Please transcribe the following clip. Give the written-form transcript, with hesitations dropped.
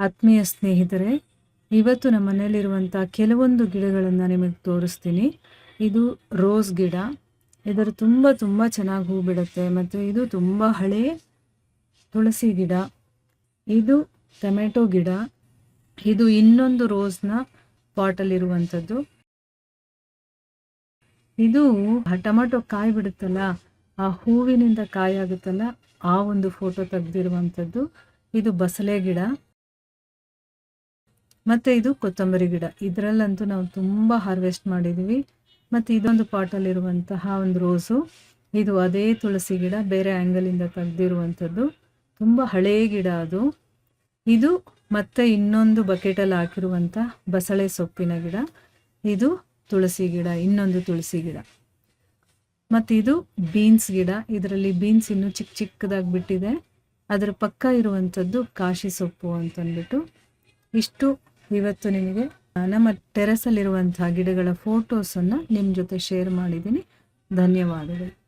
ಆತ್ಮೀಯ ಸ್ನೇಹಿತರೆ, ಇವತ್ತು ನಮ್ಮ ಮನೆಯಲ್ಲಿರುವಂಥ ಕೆಲವೊಂದು ಗಿಡಗಳನ್ನು ನಿಮಗೆ ತೋರಿಸ್ತೀನಿ. ಇದು ರೋಸ್ ಗಿಡ. ಇದರ ತುಂಬ ಚೆನ್ನಾಗಿ ಹೂ ಬಿಡುತ್ತೆ. ಮತ್ತು ಇದು ತುಂಬ ಹಳೆ ತುಳಸಿ ಗಿಡ. ಇದು ಟೊಮೆಟೊ ಗಿಡ. ಇದು ಇನ್ನೊಂದು ರೋಸ್ನ ಪಾಟಲ್ಲಿರುವಂಥದ್ದು. ಇದು ಟೊಮೆಟೊ ಕಾಯಿ ಬಿಡುತ್ತಲ್ಲ, ಆ ಹೂವಿನಿಂದ ಕಾಯಿ ಆಗುತ್ತಲ್ಲ, ಆ ಒಂದು ಫೋಟೋ ತೆಗೆದಿರುವಂಥದ್ದು. ಇದು ಬಸಳೆ ಗಿಡ. ಮತ್ತು ಇದು ಕೊತ್ತಂಬರಿ ಗಿಡ. ಇದರಲ್ಲಂತೂ ನಾವು ತುಂಬ ಹಾರ್ವೆಸ್ಟ್ ಮಾಡಿದ್ದೀವಿ. ಮತ್ತು ಇದೊಂದು ಪಾಟಲ್ಲಿರುವಂತಹ ಒಂದು ರೋಸು. ಇದು ಅದೇ ತುಳಸಿ ಗಿಡ, ಬೇರೆ ಆ್ಯಂಗಲಿಂದ ತೆಗೆದಿರುವಂಥದ್ದು. ತುಂಬ ಹಳೆಯ ಗಿಡ ಅದು. ಇದು ಮತ್ತೆ ಇನ್ನೊಂದು ಬಕೆಟಲ್ಲಿ ಹಾಕಿರುವಂಥ ಬಸಳೆ ಸೊಪ್ಪಿನ ಗಿಡ. ಇದು ತುಳಸಿ ಗಿಡ, ಇನ್ನೊಂದು ತುಳಸಿ ಗಿಡ. ಮತ್ತು ಇದು ಬೀನ್ಸ್ ಗಿಡ. ಇದರಲ್ಲಿ ಬೀನ್ಸ್ ಇನ್ನೂ ಚಿಕ್ಕದಾಗಿ ಬಿಟ್ಟಿದೆ. ಅದರ ಪಕ್ಕ ಇರುವಂಥದ್ದು ಕಾಶಿ ಸೊಪ್ಪು ಅಂತಂದ್ಬಿಟ್ಟು. ಇಷ್ಟು ಇವತ್ತು ನಿಮಗೆ ನಮ್ಮ ಟೆರೆಸಲ್ಲಿರುವಂಥ ಗಿಡಗಳ ಫೋಟೋಸನ್ನು ನಿಮ್ಮ ಜೊತೆ ಶೇರ್ ಮಾಡಿದ್ದೀನಿ. ಧನ್ಯವಾದಗಳು.